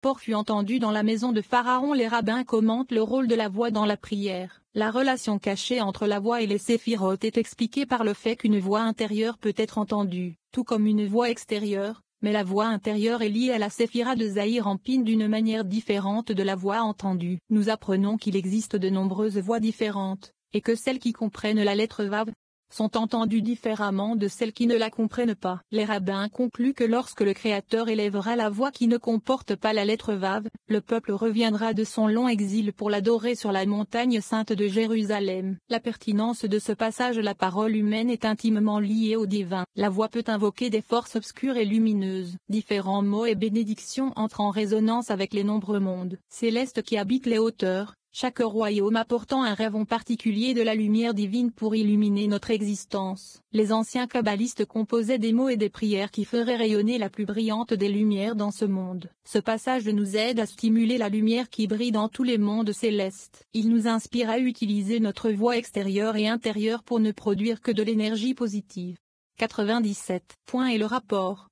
rapport fut entendu dans la maison de Pharaon. Les rabbins commentent le rôle de la voix dans la prière. La relation cachée entre la voix et les séphirotes est expliquée par le fait qu'une voix intérieure peut être entendue, tout comme une voix extérieure, mais la voix intérieure est liée à la séphira de Zahir-Anpin d'une manière différente de la voix entendue. Nous apprenons qu'il existe de nombreuses voix différentes, et que celles qui comprennent la lettre Vav sont entendues différemment de celles qui ne la comprennent pas. Les rabbins concluent que lorsque le Créateur élèvera la voix qui ne comporte pas la lettre Vav, le peuple reviendra de son long exil pour l'adorer sur la montagne sainte de Jérusalem. La pertinence de ce passage: la parole humaine est intimement liée au divin. La voix peut invoquer des forces obscures et lumineuses. Différents mots et bénédictions entrent en résonance avec les nombreux mondes célestes qui habitent les hauteurs, chaque royaume apportant un rayon particulier de la lumière divine pour illuminer notre existence. Les anciens kabbalistes composaient des mots et des prières qui feraient rayonner la plus brillante des lumières dans ce monde. Ce passage nous aide à stimuler la lumière qui brille dans tous les mondes célestes. Il nous inspire à utiliser notre voix extérieure et intérieure pour ne produire que de l'énergie positive. 97. Et le rapport,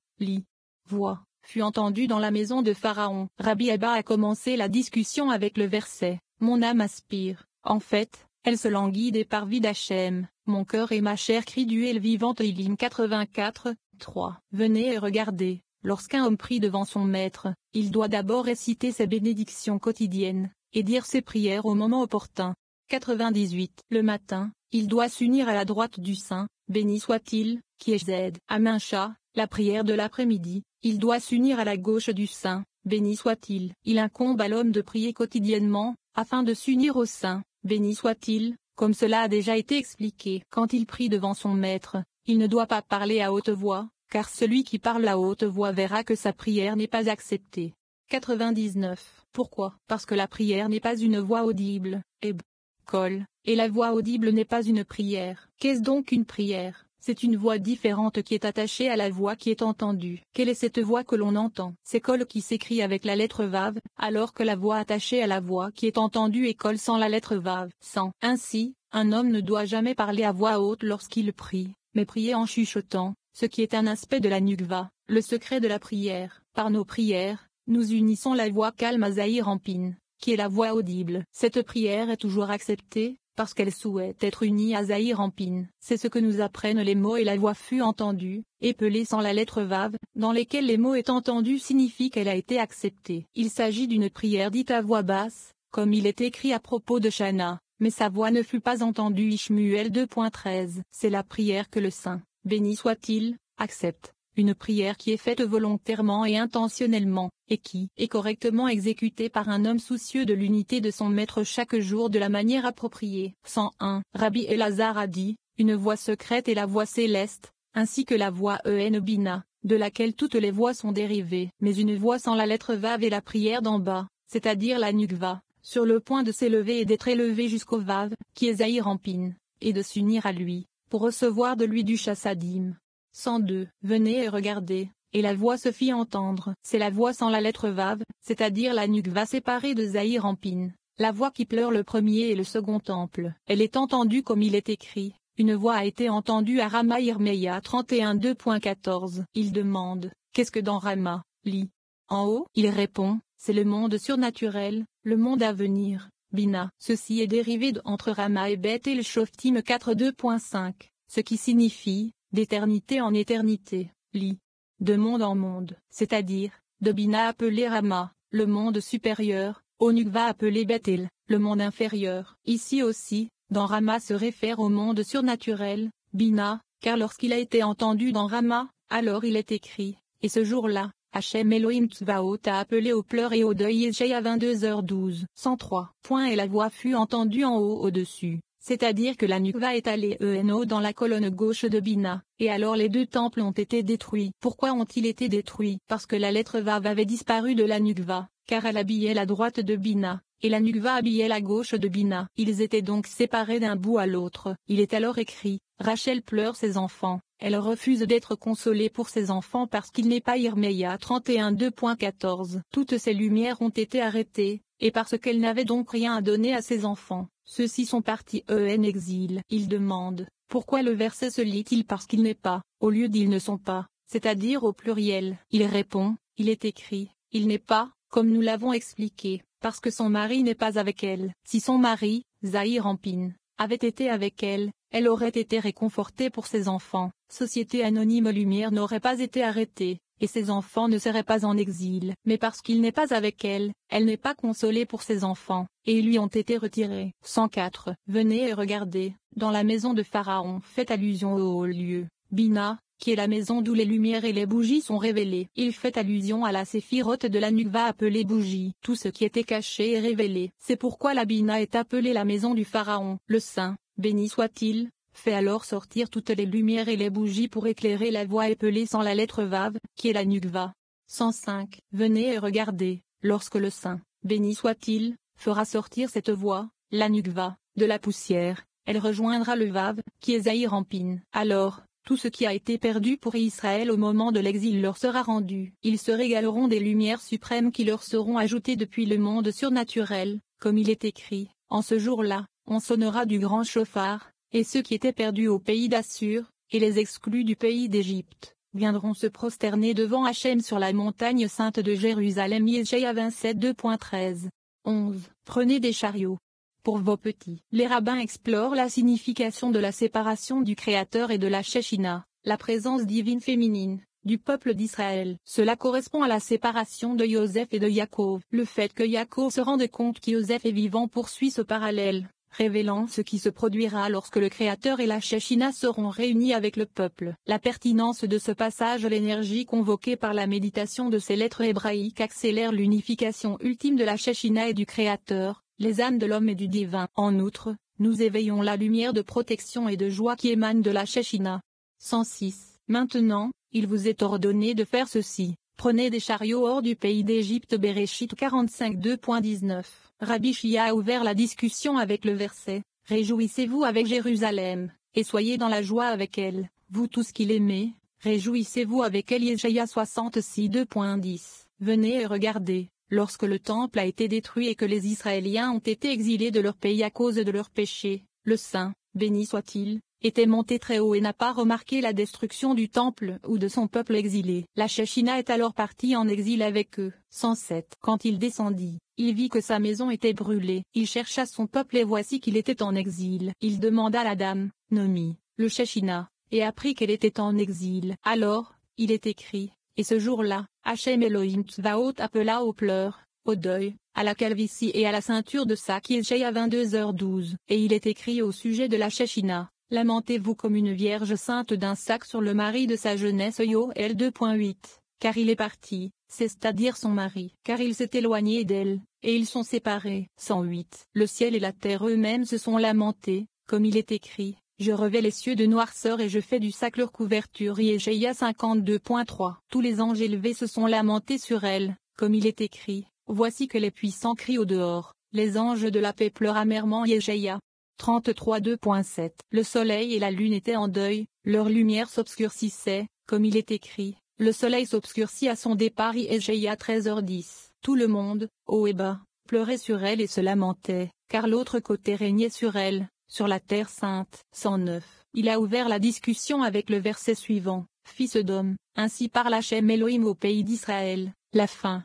voix, fut entendu dans la maison de Pharaon. Rabbi Abba a commencé la discussion avec le verset: mon âme aspire, en fait, elle se languit des parvis d'Hachem, mon cœur et ma chair crient du El vivant. Télim 84, 3. Venez et regardez, lorsqu'un homme prie devant son maître, il doit d'abord réciter ses bénédictions quotidiennes, et dire ses prières au moment opportun. 98. Le matin, il doit s'unir à la droite du Saint, béni soit-il, qui est Z. À Mincha, la prière de l'après-midi, il doit s'unir à la gauche du Saint, béni soit-il. Il incombe à l'homme de prier quotidiennement, afin de s'unir au Saint, béni soit-il, comme cela a déjà été expliqué. Quand il prie devant son maître, il ne doit pas parler à haute voix, car celui qui parle à haute voix verra que sa prière n'est pas acceptée. 99. Pourquoi? Parce que la prière n'est pas une voix audible, et la voix audible n'est pas une prière. Qu'est-ce donc une prière? C'est une voix différente qui est attachée à la voix qui est entendue. Quelle est cette voix que l'on entend? C'est Kol qui s'écrit avec la lettre Vav, alors que la voix attachée à la voix qui est entendue est Kol sans la lettre Vav. Ainsi, un homme ne doit jamais parler à voix haute lorsqu'il prie, mais prier en chuchotant, ce qui est un aspect de la Nukva, le secret de la prière. Par nos prières, nous unissons la voix calme à Zahir-Anpin, qui est la voix audible. Cette prière est toujours acceptée, parce qu'elle souhaite être unie à Zahir-Anpin. C'est ce que nous apprennent les mots et la voix fut entendue, épelée sans la lettre Vav, dans lesquels les mots est entendu signifie qu'elle a été acceptée. Il s'agit d'une prière dite à voix basse, comme il est écrit à propos de Shana, mais sa voix ne fut pas entendue. Ishmuel 2.13. C'est la prière que le Saint, béni soit-il, accepte. Une prière qui est faite volontairement et intentionnellement, et qui est correctement exécutée par un homme soucieux de l'unité de son maître chaque jour de la manière appropriée. 101. Rabbi Elazar a dit, une voix secrète est la voix céleste, ainsi que la voix Bina, de laquelle toutes les voix sont dérivées. Mais une voix sans la lettre Vav est la prière d'en bas, c'est-à-dire la Nukva, sur le point de s'élever et d'être élevée jusqu'au Vav, qui est Zahir-Anpin, et de s'unir à lui, pour recevoir de lui du chassadim. 102. Venez et regardez, et la voix se fit entendre. C'est la voix sans la lettre Vav, c'est-à-dire la Nukva séparée de Zahir-Anpin, la voix qui pleure le premier et le second temple. Elle est entendue comme il est écrit. Une voix a été entendue à Rama. Irmeya 31 2.14. Il demande, qu'est-ce que dans Rama, en haut? Il répond, c'est le monde surnaturel, le monde à venir, Bina. Ceci est dérivé entre Rama et Beth El Shoftim 4 2.5, ce qui signifie d'éternité en éternité, de monde en monde, c'est-à-dire, de Bina appelé Rama, le monde supérieur, au Nukva appelé Bethel, le monde inférieur. Ici aussi, dans Rama se réfère au monde surnaturel, Bina, car lorsqu'il a été entendu dans Rama, alors il est écrit, et ce jour-là, Hachem Elohim Tzvaot a appelé au pleur et au deuil. Yeshaya 22h12. 103. Et la voix fut entendue en haut au-dessus. C'est-à-dire que la Nukva est allée dans la colonne gauche de Bina, et alors les deux temples ont été détruits. Pourquoi ont-ils été détruits? Parce que la lettre Vav avait disparu de la Nukva, car elle habillait la droite de Bina, et la Nukva habillait la gauche de Bina. Ils étaient donc séparés d'un bout à l'autre. Il est alors écrit, Rachel pleure ses enfants, elle refuse d'être consolée pour ses enfants parce qu'il n'est pas Irmeya 31 2.14. Toutes ces lumières ont été arrêtées, et parce qu'elle n'avait donc rien à donner à ses enfants. Ceux-ci sont partis en exil. Il demande, pourquoi le verset se lit-il parce qu'il n'est pas, au lieu d'ils ne sont pas, c'est-à-dire au pluriel. Il répond, il est écrit, il n'est pas, comme nous l'avons expliqué, parce que son mari n'est pas avec elle. Si son mari, Zahir Ampine, avait été avec elle, elle aurait été réconfortée pour ses enfants. Société Anonyme Lumière n'aurait pas été arrêtée, et ses enfants ne seraient pas en exil. Mais parce qu'il n'est pas avec elle, elle n'est pas consolée pour ses enfants, et ils lui ont été retirés. 104. Venez et regardez, dans la maison de Pharaon fait allusion au haut lieu, Bina, qui est la maison d'où les lumières et les bougies sont révélées. Il fait allusion à la séphirote de la Nukva appelée bougie. Tout ce qui était caché est révélé. C'est pourquoi la Bina est appelée la maison du Pharaon. Le Saint, béni soit-il, fait alors sortir toutes les lumières et les bougies pour éclairer la voie épelée sans la lettre Vav, qui est la Nukva. 105. Venez et regardez, lorsque le Saint, béni soit-il, fera sortir cette voie, la Nukva, de la poussière, elle rejoindra le Vav, qui est Zahir Ampine. Alors, tout ce qui a été perdu pour Israël au moment de l'exil leur sera rendu. Ils se régaleront des lumières suprêmes qui leur seront ajoutées depuis le monde surnaturel, comme il est écrit, en ce jour-là, on sonnera du grand chauffard, et ceux qui étaient perdus au pays d'Assur, et les exclus du pays d'Égypte, viendront se prosterner devant Hachem sur la montagne sainte de Jérusalem. Yeshaïa 27 2.13. 11. Prenez des chariots. Pour vos petits. Les rabbins explorent la signification de la séparation du Créateur et de la Shekhinah, la présence divine féminine, du peuple d'Israël. Cela correspond à la séparation de Joseph et de Yaakov. Le fait que Yaakov se rende compte que Joseph est vivant poursuit ce parallèle, révélant ce qui se produira lorsque le Créateur et la Shekhinah seront réunis avec le peuple. La pertinence de ce passage, l'énergie convoquée par la méditation de ces lettres hébraïques accélère l'unification ultime de la Shekhinah et du Créateur, les âmes de l'homme et du divin. En outre, nous éveillons la lumière de protection et de joie qui émane de la Shekhinah. 106. Maintenant, il vous est ordonné de faire ceci. Prenez des chariots hors du pays d'Égypte. Bereshit 45 2.19. Rabbi Shia a ouvert la discussion avec le verset « Réjouissez-vous avec Jérusalem, et soyez dans la joie avec elle, vous tous qui l'aimez, réjouissez-vous avec elle. » Yeshaïa 66 2.10. Venez et regardez. Lorsque le temple a été détruit et que les Israéliens ont été exilés de leur pays à cause de leurs péchés, le Saint, béni soit-il, était monté très haut et n'a pas remarqué la destruction du temple ou de son peuple exilé. La Shekhinah est alors partie en exil avec eux. 107. Quand il descendit, il vit que sa maison était brûlée. Il chercha son peuple et voici qu'il était en exil. Il demanda la dame, Nomi, le Shekhinah, et apprit qu'elle était en exil. Alors, il est écrit, et ce jour-là, Hachem Elohim Tzvaot appela aux pleurs, au deuil, à la calvitie et à la ceinture de sac. Yeshaïa 22h12. Et il est écrit au sujet de la Shekhinah, lamentez-vous comme une vierge sainte d'un sac sur le mari de sa jeunesse. Yoël 2.8. Car il est parti, c'est-à-dire son mari. Car il s'est éloigné d'elle, et ils sont séparés. 108. Le ciel et la terre eux-mêmes se sont lamentés, comme il est écrit. Je revais les cieux de noirceur et je fais du sac leur couverture. Yeshaïa 52.3. Tous les anges élevés se sont lamentés sur elle, comme il est écrit. Voici que les puissants crient au dehors, les anges de la paix pleurent amèrement. Yeshaïa 33 2.7. Le soleil et la lune étaient en deuil, leur lumière s'obscurcissait, comme il est écrit. Le soleil s'obscurcit à son départ. Yeshaïa 13h10. Tout le monde, haut et bas, pleurait sur elle et se lamentait, car l'autre côté régnait sur elle, sur la terre sainte. 109. Il a ouvert la discussion avec le verset suivant. Fils d'homme, ainsi parle Hachem Elohim au pays d'Israël, la fin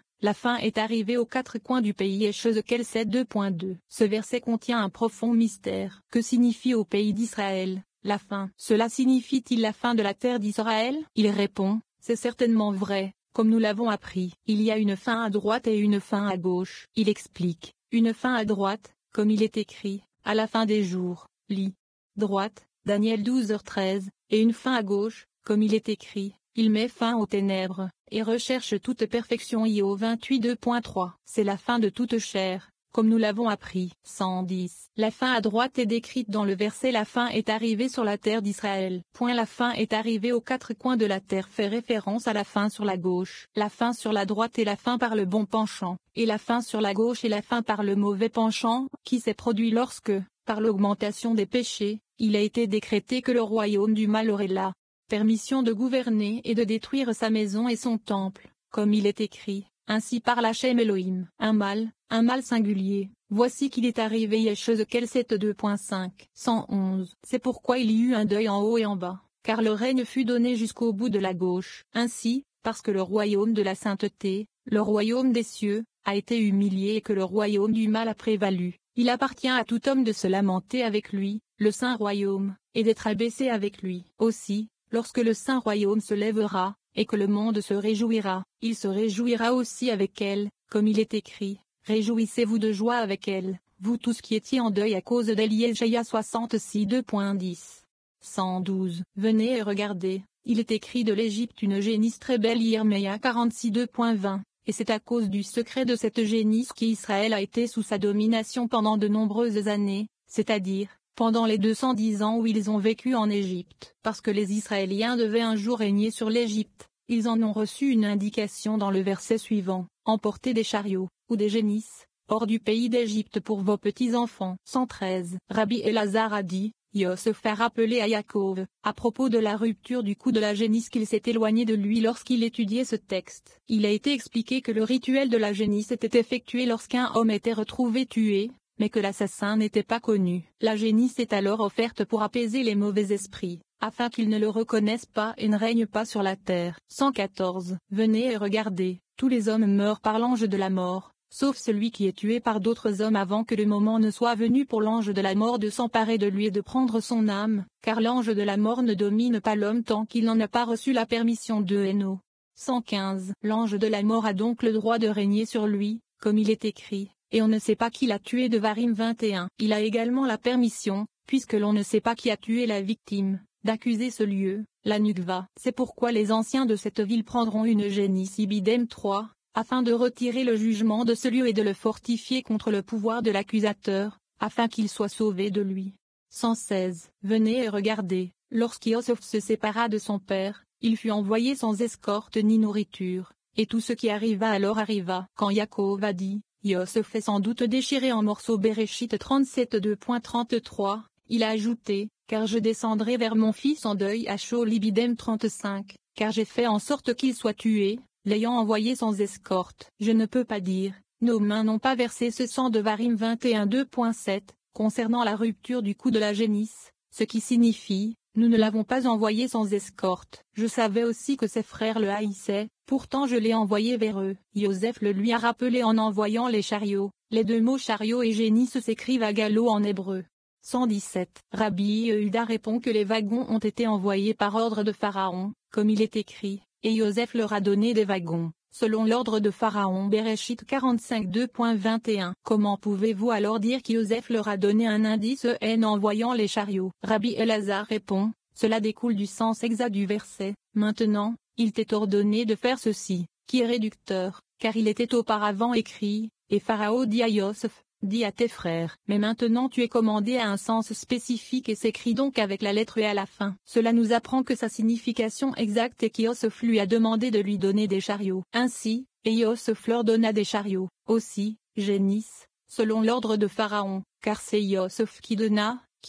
est arrivée aux quatre coins du pays. Ézéchiel 7 2.2. Ce verset contient un profond mystère. Que signifie au pays d'Israël, la fin? Cela signifie-t-il la fin de la terre d'Israël? Il répond, c'est certainement vrai, comme nous l'avons appris. Il y a une fin à droite et une fin à gauche. Il explique, une fin à droite, comme il est écrit, à la fin des jours, lit. Droite, Daniel 12h13, et une fin à gauche, comme il est écrit, il met fin aux ténèbres, et recherche toute perfection. Io 28 2.3. C'est la fin de toute chair, comme nous l'avons appris. 110. La fin à droite est décrite dans le verset la fin est arrivée sur la terre d'Israël. La fin est arrivée aux quatre coins de la terre fait référence à la fin sur la gauche. La fin sur la droite est la fin par le bon penchant, et la fin sur la gauche est la fin par le mauvais penchant, qui s'est produit lorsque, par l'augmentation des péchés, il a été décrété que le royaume du mal aurait la permission de gouverner et de détruire sa maison et son temple, comme il est écrit, ainsi parle Hachem Elohim. Un mal singulier, voici qu'il est arrivé. Ézéchiel 7 2.5. 111. C'est pourquoi il y eut un deuil en haut et en bas, car le règne fut donné jusqu'au bout de la gauche. Ainsi, parce que le royaume de la sainteté, le royaume des cieux, a été humilié et que le royaume du mal a prévalu. Il appartient à tout homme de se lamenter avec lui, le saint royaume, et d'être abaissé avec lui. Aussi, lorsque le saint royaume se lèvera, et que le monde se réjouira, il se réjouira aussi avec elle, comme il est écrit, « Réjouissez-vous de joie avec elle, vous tous qui étiez en deuil à cause d'elle. » Ésaïe 66 2.10. 112. Venez et regardez, il est écrit de l'Égypte une génisse très belle. Yeremia 46 2.20. Et c'est à cause du secret de cette génisse qu'Israël a été sous sa domination pendant de nombreuses années, c'est-à-dire, pendant les 210 ans où ils ont vécu en Égypte. Parce que les Israéliens devaient un jour régner sur l'Égypte, ils en ont reçu une indication dans le verset suivant, « Emportez des chariots, ou des génisses, hors du pays d'Égypte pour vos petits-enfants. » 113. Rabbi Elazar a dit, Yosef a rappelé à Yaakov, à propos de la rupture du cou de la génisse, qu'il s'est éloigné de lui lorsqu'il étudiait ce texte. Il a été expliqué que le rituel de la génisse était effectué lorsqu'un homme était retrouvé tué, mais que l'assassin n'était pas connu. La génisse est alors offerte pour apaiser les mauvais esprits, afin qu'ils ne le reconnaissent pas et ne règnent pas sur la terre. 114. Venez et regardez, tous les hommes meurent par l'ange de la mort, sauf celui qui est tué par d'autres hommes avant que le moment ne soit venu pour l'ange de la mort de s'emparer de lui et de prendre son âme, car l'ange de la mort ne domine pas l'homme tant qu'il n'en a pas reçu la permission de Héno. 115. L'ange de la mort a donc le droit de régner sur lui, comme il est écrit, et on ne sait pas qui l'a tué. Devarim 21. Il a également la permission, puisque l'on ne sait pas qui a tué la victime, d'accuser ce lieu, la Nukva. C'est pourquoi les anciens de cette ville prendront une génisse. Ibidem 3. Afin de retirer le jugement de ce lieu et de le fortifier contre le pouvoir de l'accusateur, afin qu'il soit sauvé de lui. 116. Venez et regardez, lorsqu'Yosef se sépara de son père, il fut envoyé sans escorte ni nourriture, et tout ce qui arriva alors arriva. Quand Yaakov a dit, Yosef est sans doute déchiré en morceaux. Béréchit 37 2.33, il a ajouté, car je descendrai vers mon fils en deuil à Shaul. Ibidem 35, car j'ai fait en sorte qu'il soit tué, l'ayant envoyé sans escorte. Je ne peux pas dire, nos mains n'ont pas versé ce sang. Devarim 21 2.7, concernant la rupture du cou de la génisse, ce qui signifie, nous ne l'avons pas envoyé sans escorte. Je savais aussi que ses frères le haïssaient, pourtant je l'ai envoyé vers eux. Joseph le lui a rappelé en envoyant les chariots. Les deux mots chariot et génisse s'écrivent à galop en hébreu. 117. Rabbi Yehuda répond que les wagons ont été envoyés par ordre de Pharaon, comme il est écrit. Et Joseph leur a donné des wagons, selon l'ordre de Pharaon. Béréchit 45 2.21. Comment pouvez-vous alors dire qu'Joseph leur a donné un indice en envoyant les chariots? Rabbi Elazar répond, cela découle du sens exact du verset. Maintenant, il t'est ordonné de faire ceci, qui est réducteur, car il était auparavant écrit, et Pharaon dit à Yosef, dis à tes frères. Mais maintenant tu es commandé à un sens spécifique et s'écrit donc avec la lettre E à la fin. Cela nous apprend que sa signification exacte est qu'Yosef lui a demandé de lui donner des chariots. Ainsi, et Yosef leur donna des chariots. Aussi, génisse, selon l'ordre de Pharaon, car c'est Yosef qui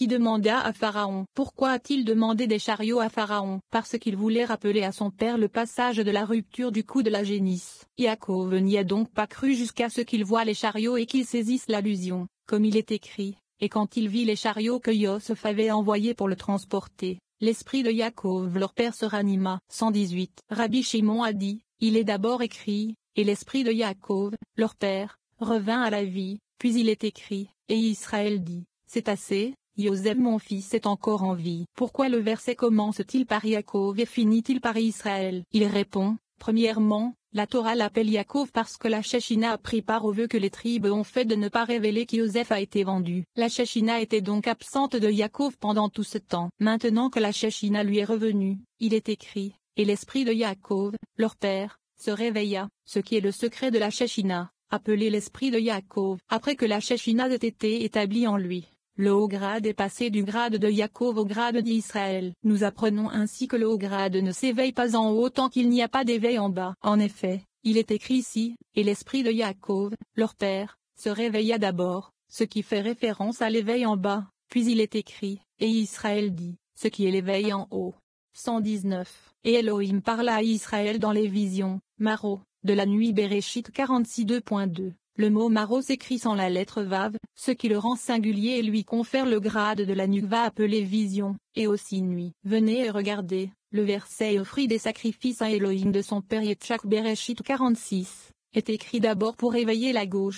demanda à Pharaon. Pourquoi a-t-il demandé des chariots à Pharaon? Parce qu'il voulait rappeler à son père le passage de la rupture du cou de la génisse. Yaakov n'y a donc pas cru jusqu'à ce qu'il voie les chariots et qu'il saisisse l'allusion, comme il est écrit, et quand il vit les chariots que Yosef avait envoyés pour le transporter, l'esprit de Yaakov leur père se ranima. 118. Rabbi Shimon a dit, il est d'abord écrit, et l'esprit de Yaakov, leur père, revint à la vie, puis il est écrit, et Israël dit, c'est assez. Yosef mon fils est encore en vie. Pourquoi le verset commence-t-il par Yaakov et finit-il par Israël? Il répond, premièrement, la Torah l'appelle Yaakov parce que la Shechina a pris part au vœu que les tribus ont fait de ne pas révéler qu'Yosef a été vendu. La Shechina était donc absente de Yaakov pendant tout ce temps. Maintenant que la Shechina lui est revenue, il est écrit, et l'esprit de Yaakov, leur père, se réveilla, ce qui est le secret de la Shechina, appelé l'esprit de Yaakov. Après que la Shechina ait été établie en lui, le haut grade est passé du grade de Yaakov au grade d'Israël. Nous apprenons ainsi que le haut grade ne s'éveille pas en haut tant qu'il n'y a pas d'éveil en bas. En effet, il est écrit ici, et l'esprit de Yaakov, leur père, se réveilla d'abord, ce qui fait référence à l'éveil en bas, puis il est écrit, et Israël dit, ce qui est l'éveil en haut. 119. Et Elohim parla à Israël dans les visions, Maro, de la nuit. Béréchit 46 2.2. Le mot Maro s'écrit sans la lettre Vav, ce qui le rend singulier et lui confère le grade de la Nukva appelée vision, et aussi nuit. Venez et regardez, le verset offrit des sacrifices à Elohim de son père Yitzhak. Béréchit 46. est écrit d'abord pour éveiller la gauche.